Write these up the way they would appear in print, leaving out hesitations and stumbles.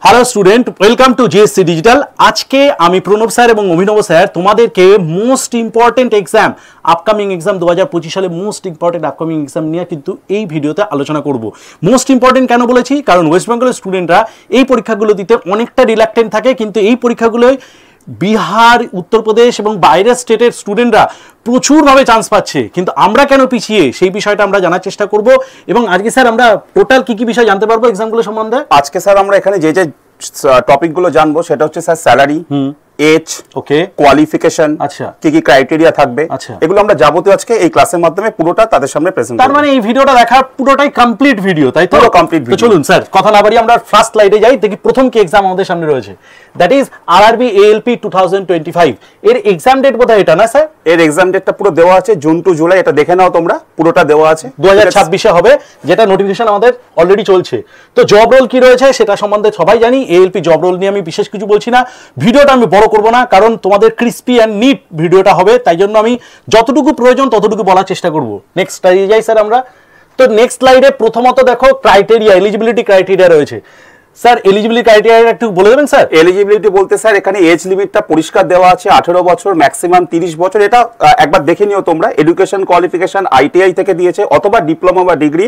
Hello student, welcome to GSC digital. আজকে আমি Pranab sir এবং অভিনব স্যার তোমাদেরকে most important exam, upcoming exam 2025 সালে মোস্ট ইম্পর্টেন্ট আপকামিং এক্সাম নিয়ে কিন্তু এই ভিডিওতে আলোচনা করব। মোস্ট ইম্পর্টেন্ট কেন বলেছি? কারণ ওয়েস্ট বেঙ্গলের স্টুডেন্টরা এই পরীক্ষাগুলো দিতে অনেকটা রিল্যাক্টেন্ট থাকে, কিন্তু এই পরীক্ষাগুলোয় বিহার, উত্তরপ্রদেশ এবং বাইরের স্টেটের স্টুডেন্টরা প্রচুরভাবে চান্স পাচ্ছে, কিন্তু আমরা কেন পিছিয়ে, সেই বিষয়টা আমরা জানার চেষ্টা করব। এবং আজকে স্যার আমরা টোটাল কি কি বিষয় জানতে পারবো এক্সামগুলো সম্বন্ধে? আজকে স্যার আমরা এখানে যে যে টপিকগুলো জানবো সেটা হচ্ছে স্যার স্যালারি, এজ, ওকে, কোয়ালিফিকেশন, আচ্ছা, কি কি ক্রাইটেরিয়া থাকবে, আচ্ছা, এগুলো আমরা যাবতীয় আজকে এই ক্লাসের মাধ্যমে পুরোটা তাদের সামনে প্রেজেন্ট করব। তার মানে এই ভিডিওটা দেখা পুরোটাই কমপ্লিট ভিডিও, তাই তো? পুরো কমপ্লিট ভিডিও। তো চলুন স্যার কথা না বাড়িয়ে আমরা ফার্স্ট স্লাইডে যাই, দেখি প্রথম কি এক্সাম আমাদের সামনে রয়েছে। দ্যাট ইজ আরআরবি এএলপি 2025 এর এক্সাম ডেট বোধহয় এটা না স্যার? এর এক্সাম ডেটটা পুরো দেওয়া আছে জুন টু জুলাই, এটা দেখে নাও তোমরা, পুরোটা দেওয়া আছে। 2026 এ হবে, যেটা নোটিফিকেশন আমাদের অলরেডি চলছে। তো জব রোল কি রয়েছে সেটা সম্বন্ধে সবাই জানি। এএলপি জব রোল নিয়ে আমি বিশেষ কিছু বলছি না, ভিডিওটা আমি বড় করব না, কারণ তোমাদের ক্রিস্পি অ্যান্ড নিট ভিডিওটা হবে, তাই জন্য আমি যতটুকু প্রয়োজন ততটুকু বলার চেষ্টা করব। নেক্সট স্লাইডে যাই স্যার আমরা। তো নেক্সট স্লাইডে প্রথমত দেখো ক্রাইটেরিয়া, এলিজিবিলিটি ক্রাইটেরিয়া রয়েছে। স্যার এলিজিবিলিটি ক্রাইটেরিয়া একটু বলে দেবেন স্যার? এলিজিবিলিটি বলতে স্যার এখানে এজ লিমিটটা পরিষ্কার দেওয়া আছে 18 বছর, ম্যাক্সিমাম 30 বছর। এটা একবার দেখে নিও তোমরা। এডুকেশন কোয়ালিফিকেশন আইটিআই থেকে দিয়েছে, অথবা ডিপ্লোমা বা ডিগ্রি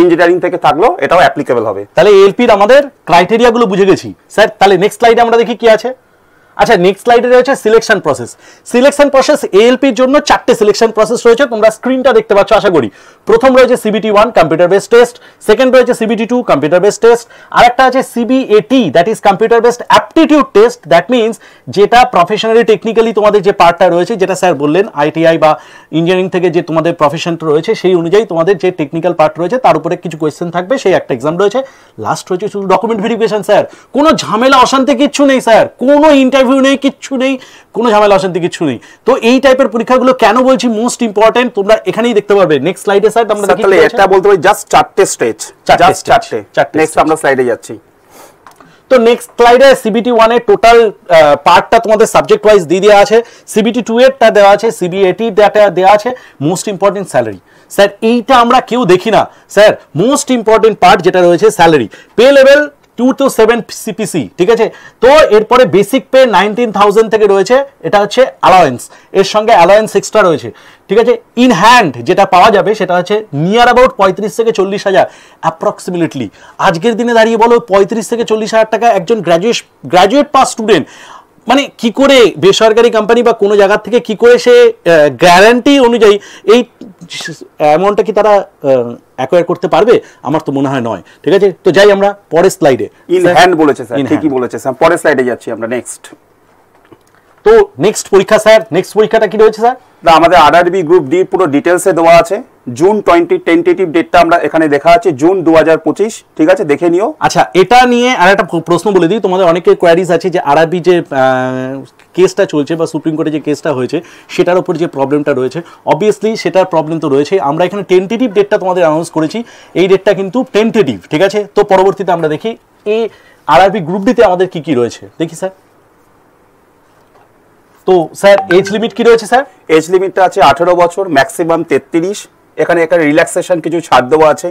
ইঞ্জিনিয়ারিং থেকে থাকলেও এটাও অ্যাপ্লিকেবল হবে। তাহলে এএলপির আমাদের ক্রাইটেরিয়াগুলো বুঝে গেছি স্যার। তাহলে নেক্সট স্লাইডে আমরা দেখি কি আছে। আচ্ছা, নেক্সট স্লাইডে রয়েছে সিলেকশন প্রসেস। সিলেকশন প্রসেস এএলপির জন্য 4টে সিলেকশন প্রসেস রয়েছে, তোমরা স্ক্রিনটা দেখতে পাচ্ছ আশা করি। প্রথম রয়েছে CBT 1 computer based test, second রয়েছে সিবিটি 2 কম্পিউটার বেসড টেস্ট, আর একটা আছে CBAT, that is computer based aptitude test. That means যেটা প্রফেশনালি টেকনিক্যালি তোমাদের যে পার্টটা রয়েছে, যেটা স্যার বললেন আইটিআই বা ইঞ্জিনিয়ারিং থেকে যে তোমাদের প্রফেশনটা রয়েছে সেই অনুযায়ী তোমাদের যে টেকনিক্যাল পার্ট রয়েছে তার উপরে কিছু কোয়েশ্চেন থাকবে, সেই একটা এক্সাম রয়েছে। লাস্ট রয়েছে শুধু ডকুমেন্ট ভেরিফিকেশন স্যার। কোনো ঝামেলা অশান্তি কিচ্ছু নেই স্যার, কোনো ইন্টারভিউ নেই, কিচ্ছু নেই, কোনো ঝামেলা অশান্তি কিচ্ছু নেই। তো এই টাইপের পরীক্ষাগুলো কেন বলছি মোস্ট ইম্পর্টেন্ট, তোমরা এখানেই দেখতে পারবে। নেক্সট স্লাইডে স্যার আমরা দেখি। তাহলে এটা বলতে পারি জাস্ট 4টে স্টেজ, জাস্ট 4টে। নেক্সট আমরা স্লাইডে যাচ্ছি। তো নেক্সট স্লাইডে সিবিটি 1 এর টোটাল পার্টটা তোমাদের সাবজেক্ট ওয়াইজ দিয়ে দেওয়া আছে, সিবিটি 2 এরটা দেওয়া আছে, সিবিএটি ডাটা দেওয়া আছে। মোস্ট ইম্পর্টেন্ট স্যালারি স্যার, এইটা আমরা কেউ দেখি না স্যার। মোস্ট ইম্পর্টেন্ট পার্ট যেটা রয়েছে salary, pay level 2 to 7 CPC, ঠিক আছে? তো এরপরে বেসিক পে 19,000 থেকে রয়েছে, এটা হচ্ছে অ্যালাওয়েন্স, এর সঙ্গে অ্যালাওয়েন্স এক্সট্রা রয়েছে, ঠিক আছে? ইন হ্যান্ড যেটা পাওয়া যাবে সেটা হচ্ছে নিয়ার অ্যাবাউট 35 থেকে 40 হাজার অ্যাপ্রক্সিমেটলি। আজকের দিনে দাঁড়িয়ে বলো 35 থেকে 40 হাজার টাকা একজন গ্র্যাজুয়েট পাস স্টুডেন্ট মানে কি করে বেসরকারি কোম্পানি বা কোনো জায়গা থেকে কি করে সে গ্যারান্টি অনুযায়ী এই অ্যামাউন্টটা কি তারা অ্যাকোয়ার করতে পারবে? আমার তো মনে হয় নয়, ঠিক আছে? তো যাই আমরা পরের স্লাইডে। ইন হ্যান্ড বলেছে স্যার, ঠিকই বলেছে স্যার। পরের স্লাইডে যাচ্ছি আমরা। নেক্সট তো নেক্সট পরীক্ষা স্যার, নেক্সট পরীক্ষাটা কি রয়েছে স্যার? আমাদের আরআরবি গ্রুপ ডি পুরো ডিটেলসে দেওয়া আছে। জুন 20 টেন্টেটিভ ডেটটা আমরা এখানে দেখা আছে জুন 2025, ঠিক আছে? দেখে নিও। আচ্ছা, এটা নিয়ে আর একটা প্রশ্ন বলে দিই, তোমাদের অনেকের কোয়ারিজ আছে যে আরআরবি যে কেসটা চলছে বা সুপ্রিম কোর্টে যে কেসটা হয়েছে সেটার উপর যে প্রবলেমটা রয়েছে, অবভিয়াসলি সেটার প্রবলেম তো রয়েছে। আমরা এখানে টেন্টেটিভ ডেটটা তোমাদের অ্যানাউন্স করেছি, এই ডেটটা কিন্তু টেন্টেটিভ, ঠিক আছে? তো পরবর্তীতে আমরা দেখি এই আরআরবি গ্রুপ ডিতে আমাদের কি কি রয়েছে দেখি স্যার। তো স্যার এজ লিমিট কি রয়েছে স্যার? এজ লিমিটটা আছে 18 বছর, ম্যাক্সিমাম 33। এখানে একটা রিল্যাক্সেশন কিছু ছাড় দেওয়া আছে।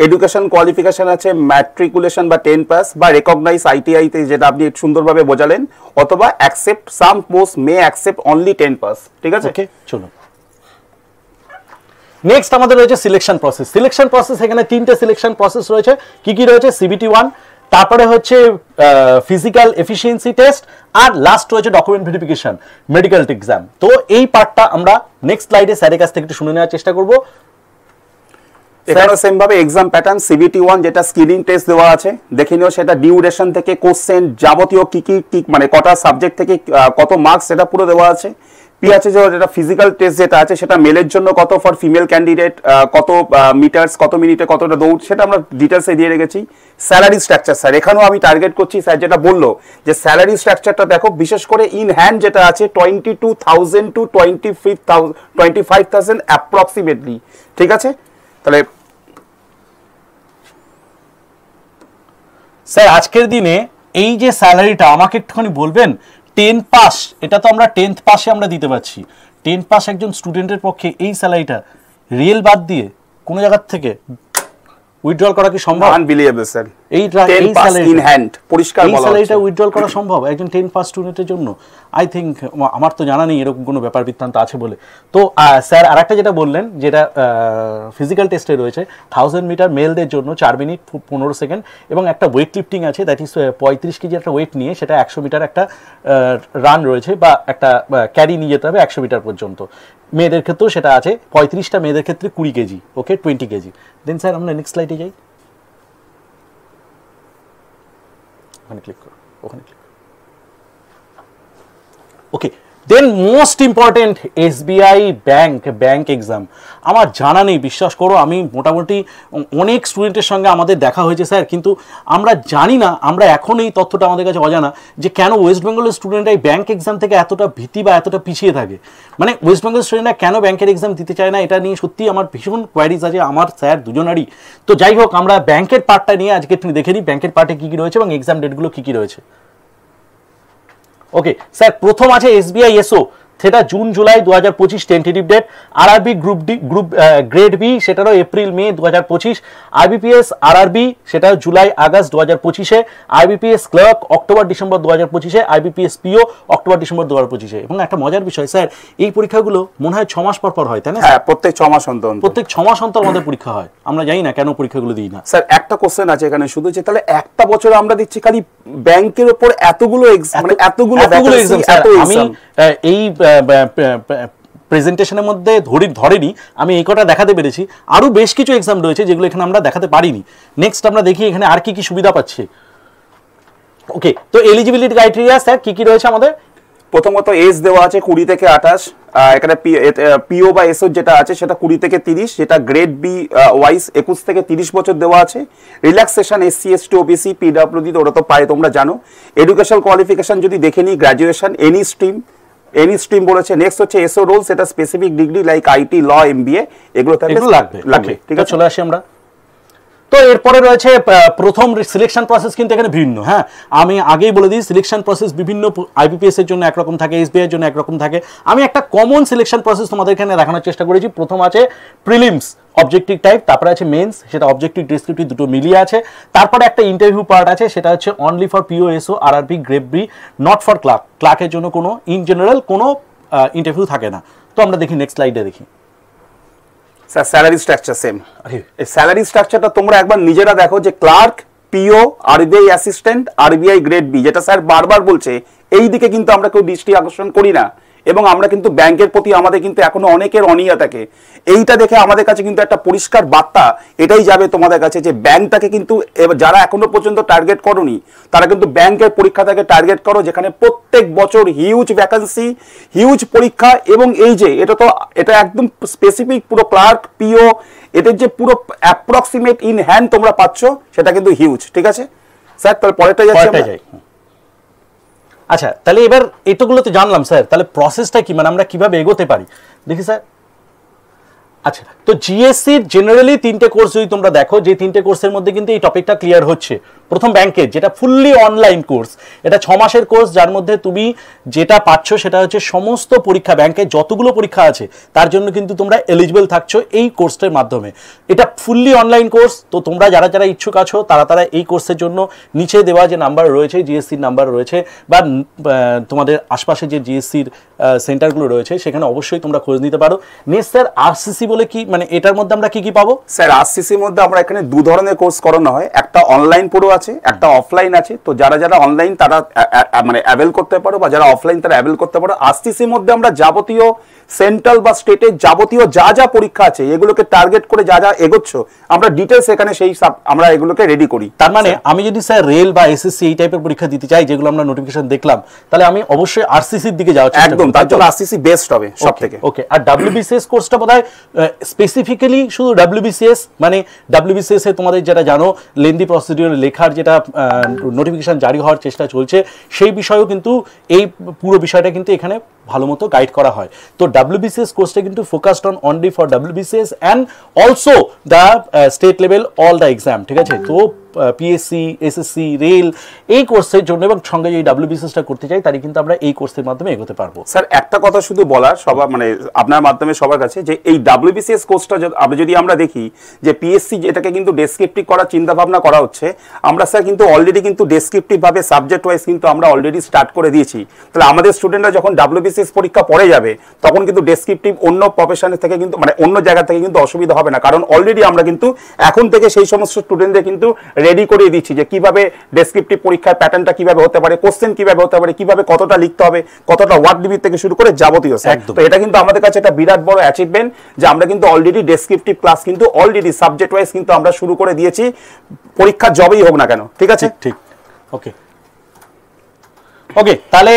এডুকেশন কোয়ালিফিকেশন আছে ম্যাট্রিকুলেশন বা 10 পাস বা রেকগনাইজ আইটিআইতে, যেটা আপনি সুন্দরভাবে বোঝালেন, অথবা accept some post may accept only 10 pass, ঠিক আছে? ওকে, চলো নেক্সট আমাদের রয়েছে সিলেকশন প্রসেস। সিলেকশন প্রসেস এখানে 3টে সিলেকশন প্রসেস রয়েছে। কি কি রয়েছে? সিবিটি 1, তারপরে হচ্ছে ফিজিক্যাল এফিসিয়েন্সি টেস্ট, আর লাস্ট রয়েছে ডকুমেন্ট ভেরিফিকেশন, মেডিকেল এক্সাম। তো এই পার্টটা আমরা নেক্সট স্লাইডে স্যারের কাছ থেকে একটু শুনে নেওয়ার চেষ্টা করব। এখানে সেম ভাবে এক্সাম প্যাটার্ন সিবিটি 1 যেটা স্ক্রিনিং টেস্ট দেওয়া আছে, দেখে নিও। সেটা ডিউরেশন থেকে কোশ্চেন যাবতীয় কি কি মানে কটা সাবজেক্ট থেকে কত মার্কস সেটা পুরো দেওয়া আছে। পি আছে যেটা ফিজিক্যাল টেস্ট যেটা আছে সেটা মেলের জন্য কত, ফর ফিমেল ক্যান্ডিডেট কত মিটার্স, কত মিনিটে কতটা দৌড়, সেটা আমরা ডিটেলসে দিয়ে রেখেছি। স্যালারি স্ট্রাকচার স্যার, এখানেও আমি টার্গেট করছি স্যার যেটা বললো যে স্যালারি স্ট্রাকচারটা দেখো, বিশেষ করে ইন হ্যান্ড যেটা আছে 22,000 টু 25,000 অ্যাপ্রক্সিমেটলি, ঠিক আছে? তাহলে স্যার আজকের দিনে এই যে স্যালারিটা আমাকে একটুখানি বলবেন, 10 পাস, এটা তো আমরা 10th পাসে আমরা দিতে পারছি। 10 পাস একজন স্টুডেন্টের পক্ষে এই স্যালারিটা রিয়েল বাদ দিয়ে কোনো জায়গার থেকে উইথড্রল করা কি সম্ভব? Unbelievable sir. এই স্যালারি ইন হ্যান্ড পরিষ্কার বলা হচ্ছে। এই স্যালারিটা উইথড্রল করা সম্ভব একজন 10 পাস স্টুডেন্টের জন্য? আই থিঙ্ক, আমার তো জানা নেই এরকম কোনো ব্যাপার বৃত্তান্ত আছে বলে। তো স্যার আরেকটা যেটা বললেন, যেটা ফিজিক্যাল টেস্টে রয়েছে 1000 মিটার মেলদের জন্য 4 মিনিট 15 সেকেন্ড, এবং একটা ওয়েট লিফটিং আছে, দ্যাট ইজ 35 কেজি একটা ওয়েট নিয়ে সেটা 100 মিটার একটা রান রয়েছে, বা একটা ক্যারি নিয়ে যেতে হবে 100 মিটার পর্যন্ত। মেয়েদের ক্ষেত্রেও সেটা আছে, 35টা মেয়েদের ক্ষেত্রে 20 KG, okay 20 KG. Then sir আমরা নেক্সট স্লাইডে যাই, ওখানে ক্লিক করো, ওখানে ক্লিক করো। Okay, then most important SBI bank exam. আমার জানা নেই, বিশ্বাস করো, আমি মোটামুটি অনেক স্টুডেন্টের সঙ্গে আমাদের দেখা হয়েছে স্যার, কিন্তু আমরা জানি না, আমরা এখন এই তথ্যটা আমাদের কাছে অজানা যে কেন ওয়েস্ট বেঙ্গলের স্টুডেন্টরা এই ব্যাংক এক্সাম থেকে এতটা ভীতি বা এতটা পিছিয়ে থাকে। মানে ওয়েস্ট বেঙ্গল স্টুডেন্টরা কেন ব্যাংকের এক্সাম দিতে চায় না, এটা নিয়ে সত্যি আমার ভীষণ কোয়ারিজ আছে আমার স্যার দুজনারই। তো যাই হোক, আমরা ব্যাংকের পার্টটা নিয়ে আজকে দেখে নিই, ব্যাংকের পার্টে কী কী রয়েছে এবং এক্সাম ডেটগুলো কী কী রয়েছে। ওকে স্যার, প্রথম আছে এসবিআই এসও, সেটা June July 2025 tentative date. RRB group grade B, সেটারও এপ্রিল মে 2025। আইবিপিএস আরআরবি, সেটাও জুলাই আগস্ট 2025-এ। আইবিপিএস ক্লার্ক অক্টোবর ডিসেম্বর 2025-এ। আইবিপিএস পিও অক্টোবর ডিসেম্বর 2025-এ। এবং একটা মজার বিষয় স্যার, এই পরীক্ষাগুলো মনে হয় 6 মাস পর পর হয়, তাই না? হ্যাঁ, প্রত্যেক 6 মাস অন্তর। প্রত্যেক 6 মাস অন্তর আমাদের পরীক্ষা হয়, আমরা জানি না কেন পরীক্ষাগুলো দিই না। স্যার একটা কোশ্চেন আছে এখানে শুধু, যে তাহলে একটা বছরে আমরা দিচ্ছি খালি ব্যাংকের উপর এতগুলো এক্সাম, মানে এতগুলো এক্সাম। আমি এই প্রেজেন্টেশনের মধ্যে ধরেনি, আমি এই কটা দেখাতে পেরেছি, আরো বেশ কিছু এক্সাম রয়েছে যেগুলো এখানে আমরা দেখাতে পারিনি। নেক্সট আমরা দেখি এখানে আর কি কি সুবিধা পাচ্ছে। ওকে, তো এলিজিবিলিটি ক্রাইটেরিয়া স্যার কি কি রয়েছে আমাদের? প্রথমত এজ দেওয়া আছে 20 থেকে 28, এখানে পিও বা এসও যেটা আছে সেটা 20 থেকে 30, যেটা গ্রেড বি ওয়াইজ 21 থেকে 30 বছর দেওয়া আছে। Relaxation SC ST OBC PWD ওরা তো পায়, তোমরা জানো। এডুকেশনাল কোয়ালিফিকেশন যদি দেখে নিই, গ্র্যাজুয়েশন এনি স্ট্রিম বলেছে। নেক্সট হচ্ছে এসও রোল, সেটা specific degree like IT, law, MBA, এগুলো লাগবে। ঠিক আছে, চলে আসি আমরা। তো এরপরে রয়েছে প্রথম সিলেকশন প্রসেস, কিন্তু এখানে ভিন্ন। হ্যাঁ, আমি আগেই বলে দিই, সিলেকশন প্রসেস বিভিন্ন, আইবিপিএস এর জন্য একরকম থাকে, এসবিআই এর জন্য একরকম থাকে। আমি একটা কমন সিলেকশন প্রসেস তোমাদের এখানে দেখানোর চেষ্টা করেছি। প্রথম আছে প্রিলিমস অবজেক্টিভ টাইপ, তারপরে আছে মেন্স, সেটা অবজেক্টিভ ডেসক্রিপটিভ দুটো মিলিয়ে আছে। তারপরে একটা ইন্টারভিউ পার্ট আছে, সেটা হচ্ছে only for PO SO RRB grade B, not for ক্লার্কের জন্য কোনো ইন জেনারেল কোনো ইন্টারভিউ থাকে না। তো আমরা দেখি নেক্সট স্লাইডে দেখি। Sir salary structure same. এই স্যালারি স্ট্রাকচারটা তোমরা একবার নিজেরা দেখো, যে clerk, PO, RBI assistant, RBI grade B, যেটা স্যার বারবার বলছে, এই দিকে কিন্তু আমরা কেউ দৃষ্টি আকর্ষণ করি না, এবং আমরা কিন্তু ব্যাংকের প্রতি আমাদের কিন্তু এখনো অনেকের অনীহা থাকে। এইটা দেখে আমাদের কাছে কিন্তু একটা পরিষ্কার বার্তা এটাই যাবে তোমাদের কাছে, যে ব্যাংকটাকে কিন্তু যারা এখনো পর্যন্ত টার্গেট করোনি, তারা কিন্তু ব্যাংকের পরীক্ষাটাকে টার্গেট করো, যেখানে প্রত্যেক বছর হিউজ ভ্যাকান্সি, হিউজ পরীক্ষা, এবং এই যে এটা একদম স্পেসিফিক পুরো ক্লার্ক, পিও, এদের যে পুরো অ্যাপ্রক্সিমেট ইন হ্যান্ড তোমরা পাচ্ছ, সেটা কিন্তু হিউজ। ঠিক আছে স্যার, তাহলে পরেরটা যাচ্ছি। আচ্ছা, তাহলে এবার এতগুলো তো জানলাম স্যার, তাহলে প্রসেসটা কি, মানে আমরা কিভাবে এগোতে পারি দেখি স্যার। আচ্ছা, তো জিএসসির জেনারেলি 3টে কোর্স যদি তোমরা দেখো, যে 3টে কোর্সের মধ্যে কিন্তু এই টপিকটা ক্লিয়ার হচ্ছে। প্রথম ব্যাংকের, যেটা ফুললি অনলাইন কোর্স, এটা 6 মাসের কোর্স, যার মধ্যে তুমি যেটা পাচ্ছ সেটা হচ্ছে সমস্ত পরীক্ষা, ব্যাংকের যতগুলো পরীক্ষা আছে তার জন্য কিন্তু তোমরা এলিজিবল থাকছো এই কোর্সটার মাধ্যমে। এটা ফুললি অনলাইন কোর্স। তো তোমরা যারা যারা ইচ্ছুক আছো তারা এই কোর্সের জন্য নিচে দেওয়া যে নাম্বার রয়েছে, জিএসসির নাম্বার রয়েছে, বা তোমাদের আশপাশে যে জিএসসির সেন্টারগুলো রয়েছে সেখানে অবশ্যই তোমরা খোঁজ নিতে পারো। নেক্সট স্যার আরসিসি বলে কি, মানে এটার মধ্যে আমরা কি কি পাবো? স্যার আরসিসির মধ্যে আমরা এখানে 2 ধরনের কোর্স করানো হয়, একটা অনলাইন পুরো আছে, একটা অফলাইন আছে। তো যারা যারা অনলাইন তারা মানে অ্যাভেল করতে পারো, বা যারা অফলাইন তারা অ্যাভেল করতে পারো। আরসিসির মধ্যে আমরা যাবতীয় সেন্ট্রাল বা স্টেটের যাবতীয় যা পরীক্ষা আছে এগুলোকে টার্গেট করে যা এগোচ্ছ, আমরা ডিটেলস এখানে সেই আমরা এগুলোকে রেডি করি। তার মানে আমি যদি স্যার রেল বা এসএসসি এই টাইপের পরীক্ষা দিতে চাই, যেগুলো আমরা নোটিফিকেশন দেখলাম, তাহলে আমি অবশ্যই আরসিসির দিকে যাওয়া চেষ্টা করব। একদম, তার জন্য আরসিসি বেস্ট হবে সবথেকে। ওকে, আর ডব্লিউবিসিএস কোর্সটা বোধহয় স্পেসিফিক্যালি শুধু ডব্লিউবিসিএস, মানে ডব্লিউবিসিএস এ তোমাদের যেটা জানো লেন্দি প্রসিডিউর লেখার যেটা নোটিফিকেশন জারি হওয়ার চেষ্টা চলছে, সেই বিষয়েও কিন্তু এই পুরো বিষয়টা কিন্তু এখানে ভালো মতো গাইড করা হয়। তো WBCS কোর্সটা কিন্তু focused on only for WBCS and also the state level all the exam, ঠিক আছে? তো পিএসসি, এসএসসি, রেল এই কোর্সের জন্য এবং সঙ্গে যদি WBCSটা করতে চাই তাহলে কিন্তু আমরা এই কোর্সের মাধ্যমে এগোতে পারবো। স্যার একটা কথা শুধু বলার সবার মানে আপনার মাধ্যমে সবার কাছে যে এই WBCS কোর্সটা যদি আমরা দেখি যে পিএসসি যেটাকে কিন্তু ডেসক্রিপটিভ করার চিন্তা ভাবনা করা হচ্ছে, আমরা স্যার কিন্তু অলরেডি কিন্তু ডেসক্রিপটিভ ভাবে সাবজেক্ট ওয়াইজ কিন্তু আমরা অলরেডি স্টার্ট করে দিয়েছি। তাহলে আমাদের স্টুডেন্টরা যখন WBCS পরীক্ষা পড়ে যাবে তখন কিন্তু ডেসক্রিপটিভ অন্য প্রফেশনের থেকে কিন্তু মানে অন্য জায়গা থেকে কিন্তু অসুবিধা হবে না, কারণ অলরেডি আমরা কিন্তু এখন থেকে সেই সমস্ত স্টুডেন্টদের কিন্তু রেডি করিয়ে দিচ্ছি যে কিভাবে ডেসক্রিপটিভ পরীক্ষার প্যাটার্নটা কিভাবে হতে পারে, কোশ্চেন কিভাবে হতে পারে, কিভাবে কতটা লিখতে হবে, কতটা ওয়ার্ড লিমিট থেকে শুরু করে যাবতীয়। তো এটা কিন্তু আমাদের কাছে একটা বিরাট বড় অ্যাচিভমেন্ট যে আমরা কিন্তু অলরেডি ডেসক্রিপটিভ ক্লাস কিন্তু অলরেডি সাবজেক্ট ওয়াইজ কিন্তু আমরা শুরু করে দিয়েছি, পরীক্ষা জবেই হোক না কেন, ঠিক আছে? ঠিক, ওকে ওকে, তাহলে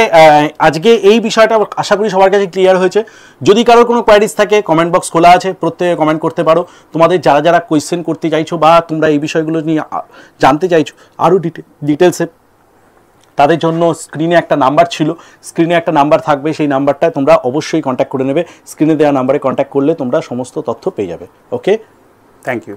আজকে এই বিষয়টা আশা করি সবার কাছে ক্লিয়ার হয়েছে। যদি কারোর কোনো কোয়ারিজ থাকে কমেন্ট বক্স খোলা আছে, প্রত্যেকে কমেন্ট করতে পারো। তোমাদের যারা যারা কোয়েশ্চেন করতে চাইছো বা তোমরা এই বিষয়গুলো নিয়ে জানতে চাইছো আরও ডিটেলসে, তাদের জন্য স্ক্রিনে একটা নাম্বার ছিল, স্ক্রিনে একটা নাম্বার থাকবে, সেই নাম্বারটায় তোমরা অবশ্যই কন্ট্যাক্ট করে নেবে। স্ক্রিনে দেওয়া নাম্বারে কন্ট্যাক্ট করলে তোমরা সমস্ত তথ্য পেয়ে যাবে। ওকে, থ্যাংক ইউ।